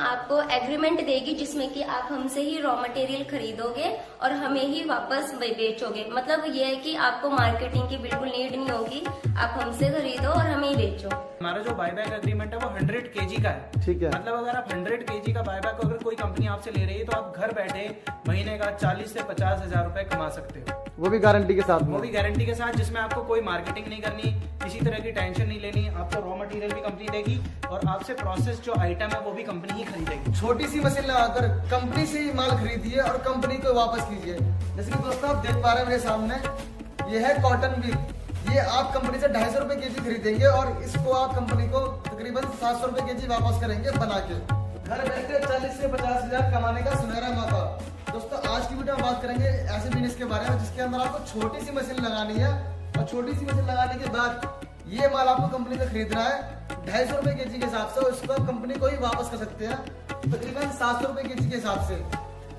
आपको एग्रीमेंट देगी जिसमें कि आप हमसे ही रॉ मटेरियल खरीदोगे और हमें ही वापस बेचोगे। मतलब ये है कि आपको मार्केटिंग की बिल्कुल नीड नहीं होगी, आप हमसे खरीदो और हमें ही बेचो। हमारा जो बायबैक एग्रीमेंट है वो 100 kg का है। ठीक है। मतलब अगर आप 100 kg का बायबैक अगर कोई कंपनी आपसे ले रही है तो आप घर बैठे महीने का 40 से 50 हजार रुपए कमा सकते हो, वो भी गारंटी के साथ में। वो भी गारंटी के साथ, जिसमें आपको कोई मार्केटिंग नहीं करनी, किसी तरह की टेंशन नहीं लेनी। आपको रॉ मटेरियल भी कंपनी देगी और आपसे प्रोसेस जो आइटम है वो भी कंपनी ही खरीदेगी। छोटी सी मशीन लगाकर कंपनी से ही माल खरीदिए और कंपनी को वापस कीजिए। जैसे कि दोस्तों आप देख पा रहे हैं मेरे सामने, ये है कॉटन वील। ये आप कंपनी से 250 रुपए केजी खरीदेंगे और इसको आप कंपनी को तकरीबन 700 रुपए केजी वापस करेंगे बना के। घर बैठे 40 से 50 हजार कमाने का सुनहरा मौका। दोस्तों आज की वीडियो में बात करेंगे ऐसे बिजनेस के बारे में जिसके अंदर आपको छोटी सी मशीन लगानी है और छोटी सी मशीन लगाने के बाद ये माल आपको कंपनी से खरीदना है 250 रुपए केजी के हिसाब से, उसको कंपनी को ही वापस कर सकते हैं तकरीबन 700 रुपए केजी के हिसाब से।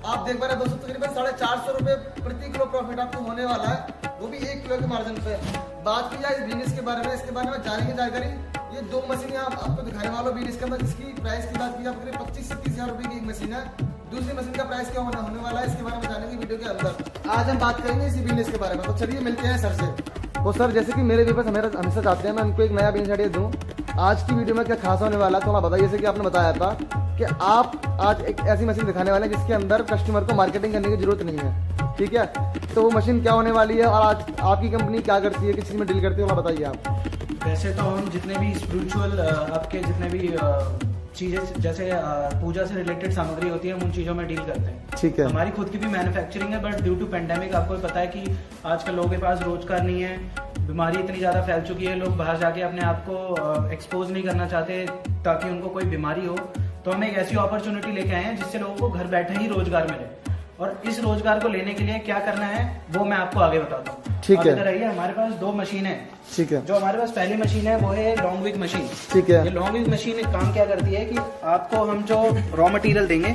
आप देख पा रहे हैं दोस्तों तकरीबन 450 रुपए प्रति किलो प्रॉफिट आपको होने वाला है, वो भी 1 किलो के मार्जिन पे। बात की जाए इस बिजनेस के बारे में, इसके बारे में जानेंगे जानकारी। ये 2 मशीनें आपको दिखाने वाला बिजनेस के अंदर, जिसकी प्राइस की बात की जाए करीब 25 से 30 हजार रुपए की एक मशीन है। दूसरी मशीन का प्राइस क्या होने वाला है इसके बारे में जानेंगे वीडियो के अंदर। आज हम बात करेंगे इसी बिजनेस के बारे में, तो चलिए मिलते हैं सर से। तो सर जैसे कि मेरे व्यूअर्स हमेशा चाहते हैं मैं उनको एक नया बिजनेस आइडिया दूं, आज की वीडियो में क्या खास होने वाला है थोड़ा बताइए। जैसे कि आपने बताया था कि आप आज एक ऐसी मशीन दिखाने वाले हैं जिसके अंदर कस्टमर को मार्केटिंग करने की जरूरत नहीं है, ठीक है। तो वो मशीन क्या होने वाली है और आज आपकी कंपनी क्या करती है, किस चीज में डील करती है, वो बताइए आप। वैसे तो हम जितने भी स्पिरिचुअल आपके जितने भी चीजें जैसे पूजा से रिलेटेड सामग्री होती है हम उन चीजों में डील करते हैं, ठीक है। हमारी खुद की भी मैन्युफैक्चरिंग है, बट ड्यू टू पेंडेमिक आपको पता है कि आजकल लोगों के पास रोजगार नहीं है, बीमारी इतनी ज्यादा फैल चुकी है, लोग बाहर जाके अपने आप को एक्सपोज नहीं करना चाहते ताकि उनको कोई बीमारी हो। तो हम एक ऐसी अपॉर्चुनिटी लेके आए हैं जिससे लोगों को घर बैठे ही रोजगार मिले, और इस रोजगार को लेने के लिए क्या करना है वो मैं आपको आगे बताता हूँ। ठीक है। इधर आइए, हमारे पास 2 मशीन है। ठीक है। जो हमारे पास पहली मशीन है वो है लॉन्ग विक मशीन। ठीक है। ये लॉन्ग विक मशीन एक काम क्या करती है कि आपको हम जो रॉ मटेरियल देंगे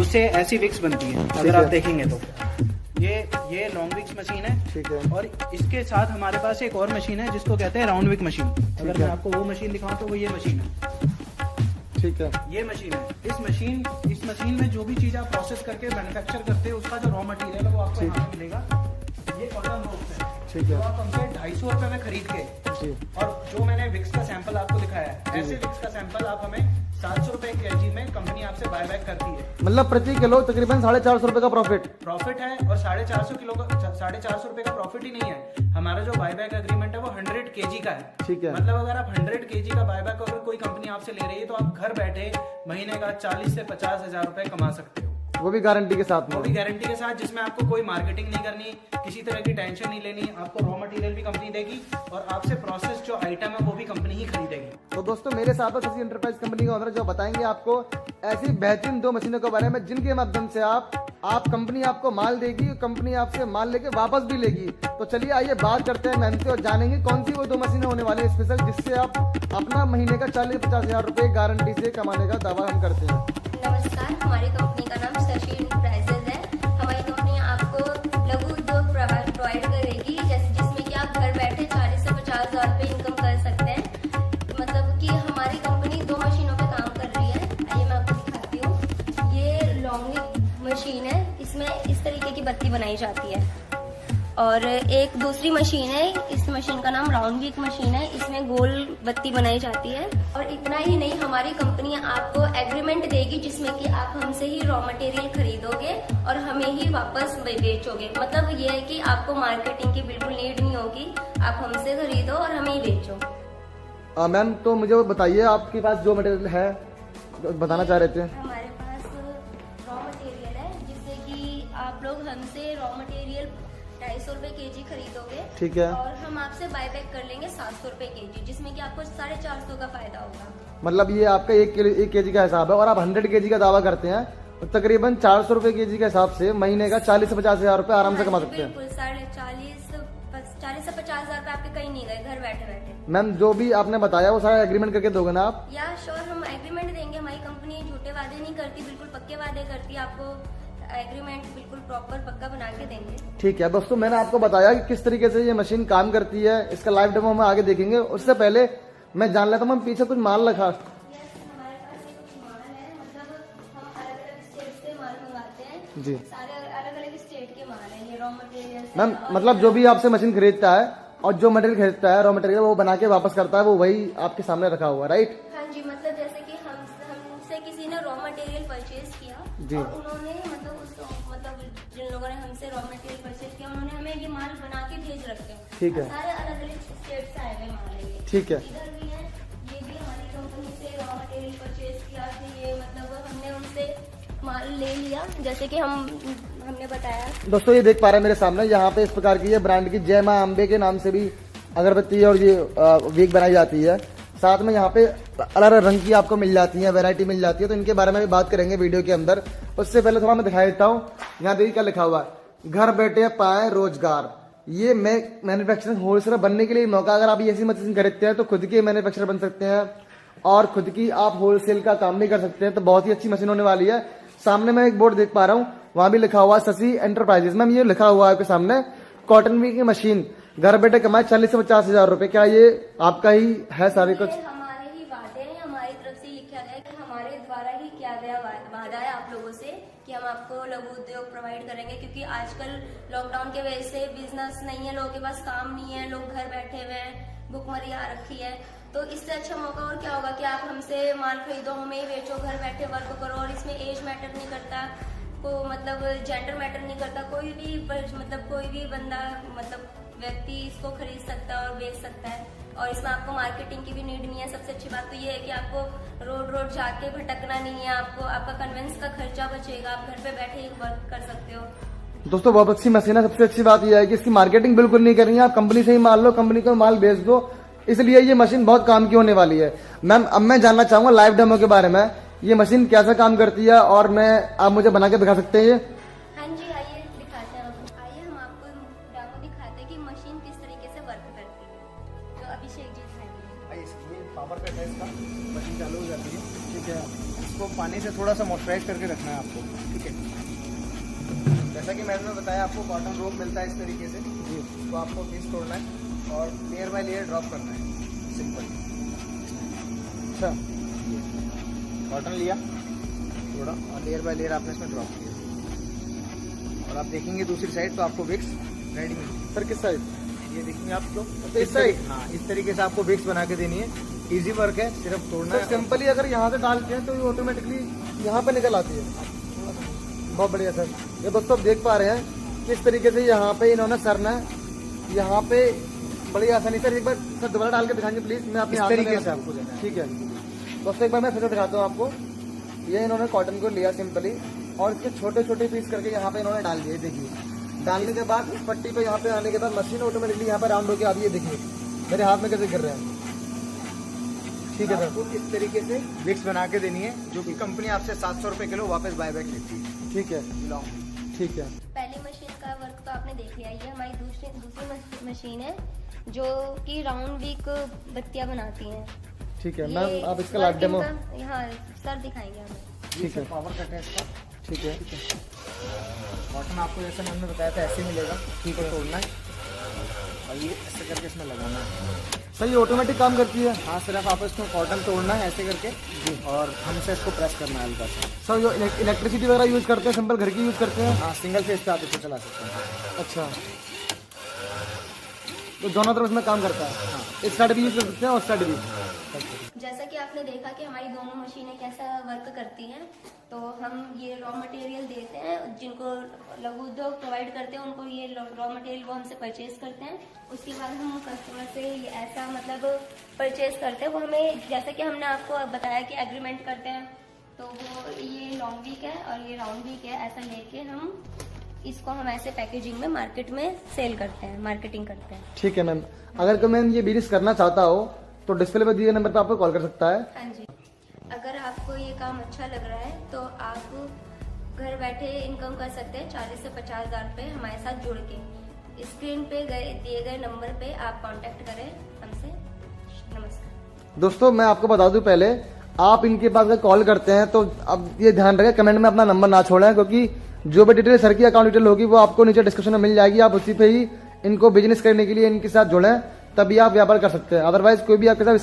उससे ऐसी विक्स बनती है, अगर आप देखेंगे तो ये लॉन्ग विक्स मशीन है। ठीक है। और इसके साथ हमारे पास एक और मशीन है जिसको कहते हैं राउंड विक मशीन। अगर मैं आपको वो मशीन दिखाऊं तो वो ये मशीन है। ठीक है। ये मशीन है। इस मशीन में जो भी चीज आप प्रोसेस करके मैन्युफैक्चर करते हैं उसका जो रॉ मटेरियल है वो आपको यहाँ पे मिलेगा। ये कॉटन रोप्स है। ठीक है। तो आप हमसे 250 रुपए में खरीद के, और जो मैंने विक्स का सैंपल आपको दिखाया है ऐसे विक्स का सैंपल आप हमें 700 रुपए केजी में कंपनी आपसे बायबैक करती है। मतलब प्रति किलो तकरीबन 450 रुपए का प्रॉफिट है, और 450 किलो का 450 रुपए का प्रॉफिट ही नहीं है। हमारा जो बायबैक एग्रीमेंट है वो 100 kg का है। ठीक है। मतलब अगर आप 100 kg का बायबैक अगर कोई कंपनी आपसे ले रही है तो आप घर बैठे महीने का 40 से 50 हजार रुपए कमा सकते हो, वो भी गारंटी के साथ में। वो भी गारंटी के साथ, जिसमें आपको कोई मार्केटिंग नहीं करनी, किसी तरह की टेंशन नहीं लेनी। आपको रॉ मटेरियल भी कंपनी देगी और आपसे प्रोसेस जो आइटम है वो भी कंपनी ही खरीदेगी। तो दोस्तों मेरे साथ शशि एंटरप्राइज कंपनी का ओनर जो बताएंगे आपको ऐसी बेहतरीन 2 मशीनों के बारे में जिनके माध्यम से आप कंपनी आपको माल देगी, कंपनी आपसे माल लेके वापस भी लेगी। तो चलिए आइए बात करते हैं मैम से और जानेंगे कौन सी वो 2 मशीनें होने वाली है स्पेशल, जिससे आप अपना महीने का 40-50 हजार रुपए गारंटी से कमाने का दावा हम करते हैं। नमस्कार, हमारी कंपनी का नाम शशि एंटरप्राइजेज है। हमारी कंपनी आपको लघु उद्योग प्रोवाइड करेगी, जिसमें कि आप घर बैठे 40 से 50 हजार रुपए इनकम कर सकते हैं। मतलब कि हमारी कंपनी 2 मशीनों पे काम कर रही है। आइए मैं आपको दिखाती हूँ। ये लॉन्ग विक मशीन है, इसमें इस तरीके की बत्ती बनाई जाती है, और एक दूसरी मशीन है, इस मशीन का नाम राउंड विक मशीन है, इसमें गोल बत्ती बनाई जाती है। और इतना ही नहीं, हमारी कंपनी आपको एग्रीमेंट देगी जिसमें कि आप हमसे ही रॉ मटेरियल खरीदोगे और हमें ही वापस बेचोगे। मतलब ये है कि आपको मार्केटिंग की बिल्कुल नीड नहीं होगी, आप हमसे खरीदो और हमें ही बेचो। मैम तो मुझे वो बताइए आपके पास जो मटेरियल है बताना चाह रहे थे। हमारे पास रॉ मटेरियल है, जिससे कि आप लोग हमसे रॉ मटेरियल 250 रुपए केजी खरीदोगे। ठीक है। और हम आपसे बायबैक कर लेंगे 700 रुपए केजी, जिसमें कि आपको 450 का फायदा होगा। मतलब ये आपका 1 केजी का हिसाब है, और आप 100 केजी का दावा करते हैं तो तकरीबन 400 रुपए केजी के हिसाब से महीने का 40 से 50 हजार रुपए आराम से कमा सकते हैं। बिल्कुल 40 से 50 हजार रुपए आपके कहीं नहीं गए घर बैठे बैठे। मैम जो भी आपने बताया वो सारा एग्रीमेंट करके दोगे ना आप? या श्योर, हम एग्रीमेंट देंगे। हमारी कंपनी झूठे वादे नहीं करती, बिल्कुल पक्के वादे करती है। आपको एग्रीमेंट बिल्कुल प्रॉपर पक्का बना के देंगे। ठीक है दोस्तों, मैंने आपको बताया कि किस तरीके से ये मशीन काम करती है, इसका लाइव डेमो हम आगे देखेंगे। उससे पहले मैं जान लेता हूँ पीछे कुछ माल रखा। हमारे पास ये कुछ माल है, मतलब जी सारे अलग अलग स्टेट के माल है, ये रॉ मटेरियल। मैम, मतलब जो भी आपसे मशीन खरीदता है और जो मटेरियल खरीदता है, रॉ मटेरियल वो बना के वापस करता है, वो वही आपके सामने रखा हुआ है, राइट? हाँ जी, मतलब जैसे कि हमसे किसी ने रॉ मटेरियल परचेज किया जी। और उन्होंने मतलब जिन लोगों ने हमसे रॉ मटेरियल परचेज किया उन्होंने हमें ये माल बना के भेज रखे हैं। ठीक है। सारे अलग अलग स्टेट से आए हुए माल है ये। ठीक है। इधर भी है, ये भी हमारी कंपनी से रॉ मटेरियल परचेज किया था, ये मतलब हमने उनसे माल ले लिया, जैसे कि हमने बताया। दोस्तों ये देख पा रहे हैं मेरे सामने, यहाँ पे इस प्रकार की ये ब्रांड की जय मां अम्बे के नाम से भी अगरबत्ती और ये वीक बनाई जाती है। साथ में यहाँ पे अलग अलग रंग की आपको मिल जाती है, वैरायटी मिल जाती है, तो इनके बारे में भी बात करेंगे वीडियो के अंदर। उससे पहले थोड़ा मैं दिखा देता हूँ, यहाँ देखिए क्या लिखा हुआ है, घर बैठे पाए रोजगार। ये मैन्युफैक्चरिंग होलसेलर बनने के लिए मौका, अगर आप ऐसी मशीन खरीदते हैं तो खुद के मैन्युफैक्चरर बन सकते हैं और खुद की आप होलसेल का काम भी कर सकते हैं, तो बहुत ही अच्छी मशीन होने वाली है। सामने मैं एक बोर्ड देख पा रहा हूँ, वहां भी लिखा हुआ है शशि एंटरप्राइजेस। मैम ये लिखा हुआ है आपके सामने कॉटन वीक की मशीन, घर बैठे कमाए 40 से 50 हजार रुपए। क्या ये आपका ही है सारे कुछ? ये हमारे ही वादे हैं, हमारी तरफ से लिखा गया है कि हमारे द्वारा ही किया गया वादा है आप लोगों से कि हम आपको लघु उद्योग प्रोवाइड करेंगे, क्योंकि आजकल लॉकडाउन के वजह से बिजनेस नहीं है, लोगों के पास काम नहीं है, लोग घर बैठे हुए हैं, भुखमरी आ रखी है। तो इससे अच्छा मौका और क्या होगा कि आप हमसे माल खरीदो, हमें ही बेचो, घर बैठे वर्क करो। और इसमें एज मैटर नहीं करता, को मतलब जेंडर मैटर नहीं करता, कोई भी बंदा व्यक्ति इसको खरीद सकता है और बेच सकता है। और इसमें आपको मार्केटिंग की भी नीड नहीं है। सबसे अच्छी बात तो ये है कि आपको रोड जाके भटकना नहीं है, आपका कन्वेंस का खर्चा बचेगा, आप घर पे बैठे ही वर्क कर सकते हो। दोस्तों बहुत अच्छी मशीन है। सबसे अच्छी बात यह है कि इसकी मार्केटिंग बिल्कुल नहीं करनी है, आप कंपनी से ही माल लो, कंपनी को माल बेच दो, इसलिए ये मशीन बहुत काम की होने वाली है। मैम अब मैं जानना चाहूंगा लाइव डेमो के बारे में, ये मशीन कैसा काम करती है और आप मुझे बना के दिखा सकते हैं ये? हाँ जी, आइए दिखाते हैं। आइए हम आपको डेमो दिखाते हैं कि मशीन किस तरीके से वर्क करती है। तो अभिषेक जी दिखाएंगे। ये पावर कट है इसका, मशीन चालू हो जाती है। ठीक है, इसको पानी से थोड़ा सा मॉइस्चराइज करके रखना है आपको। ठीक है, जैसा कि मैंने बताया आपको कॉटन रोप मिलता है इस तरीके से, तो आपको पीस तोड़ना है और लेयर बाय लेयर ड्रॉप करना है, सिंपल। अच्छा, कॉटन लिया थोड़ा और लेयर बाय लेयर आपने इसमें ड्रॉप किया और आप देखेंगे दूसरी साइड तो आपको विक्स रेडी मिलती है। सर किस साइड? ये देखेंगे आप लोग तो इस साइड? हाँ, इस तरीके से आपको विक्स बना के देनी है। इजी वर्क है, सिर्फ तोड़ना है। सिंपली अगर यहाँ से डालते हैं तो ये ऑटोमेटिकली यहाँ पे निकल आती है। बहुत बढ़िया सर। ये दोस्तों आप देख पा रहे हैं किस तरीके से यहाँ पे इन्होंने सरना है, यहाँ पे बड़ी आसानी से। एक बार सर दोबारा डाल के दिखाएंगे प्लीज, मैं अपने इस हाथ तरीके में से आपको देना है। ठीक है दोस्तों, एक बार मैं फिर से दिखाता हूँ आपको। ये इन्होंने कॉटन को लिया सिंपली और इसके छोटे छोटे पीस करके यहाँ पे इन्होंने डाल दिए। देखिए डालने के बाद इस पट्टी पे यहाँ पे आने के बाद मशीन ऑटोमेटिकली यहाँ पे राउंड होकर आ रही है। देखिए मेरे हाथ में कैसे गिर रहे हैं। ठीक है सर, आपको इस तरीके से विक्स बना के देनी है, जो कि कंपनी आपसे 700 रुपए किलो वापस बाय बैक लेती है। ठीक है लॉन्ग। ठीक है। पहली मशीन का वर्क तो आपने देख लिया। ये हमारी दूसरी मशीन है जो कि राउंड वीक बत्तियां बनाती हैं। ठीक है ये मैम, आप इसका लाइव डेमो। हाँ सर दिखाएंगे हमें। ठीक है पावर कट है इसका। ठीक है। कॉटन आपको जैसे मैंने बताया था ऐसे मिलेगा। ठीक है, तोड़ना है और ये ऐसे करके इसमें लगाना है। सर ये ऑटोमेटिक काम करती है? हाँ, सिर्फ आप इसको कॉटन तोड़ना है ऐसे करके और हमसे इसको प्रेस करना है हल्का सा। सर जो इलेक्ट्रिसिटी वगैरह यूज करते हैं, सिंपल घर की यूज करते हैं? हाँ, सिंगल फेस पे आप इसको चला सकते हैं। अच्छा, तो दोनों तरफ इसमें काम करता है? हाँ, इस साइड भी यूज कर सकते हैं और उस साइड भी। जैसा कि आपने देखा कि हमारी दोनों मशीनें कैसा वर्क करती हैं, तो हम ये रॉ मटेरियल देते हैं, जिनको लघु उद्योग प्रोवाइड करते हैं उनको ये रॉ मटेरियल वो हमसे परचेज करते हैं। उसके बाद हम कस्टमर से ये ऐसा परचेज करते हैं, वो हमें जैसा कि हमने आपको बताया कि एग्रीमेंट करते हैं, तो वो ये लॉन्ग वीक है और ये राउंड वीक है, ऐसा लेके हम इसको हम ऐसे पैकेजिंग में मार्केट में सेल करते हैं, मार्केटिंग करते हैं। ठीक है मैम, अगर कोई मैम ये बिजनेस करना चाहता हो तो डिस्प्ले पर दिए नंबर पर आपको कॉल कर सकता है। हाँ जी, अगर आपको ये काम अच्छा लग रहा है तो आप घर बैठे इनकम कर सकते हैं 40 से 50 हजार रुपये हमारे साथ जुड़ के। स्क्रीन पे दिए गए नंबर पे आप कांटेक्ट करें हमसे। नमस्कार दोस्तों, मैं आपको बता दूं पहले, आप इनके पास अगर कॉल करते हैं तो अब ये ध्यान रखें कमेंट में अपना नंबर ना छोड़ें, क्योंकि जो भी डिटेल सर की अकाउंट डिटेल होगी वो आपको नीचे डिस्क्रिप्शन में मिल जाएगी। आप उसी पे ही इनको बिजनेस करने के लिए इनके साथ जुड़ें, तभी आप व्यापार कर सकते हैं। अदरवाइज कोई भी आपके साथ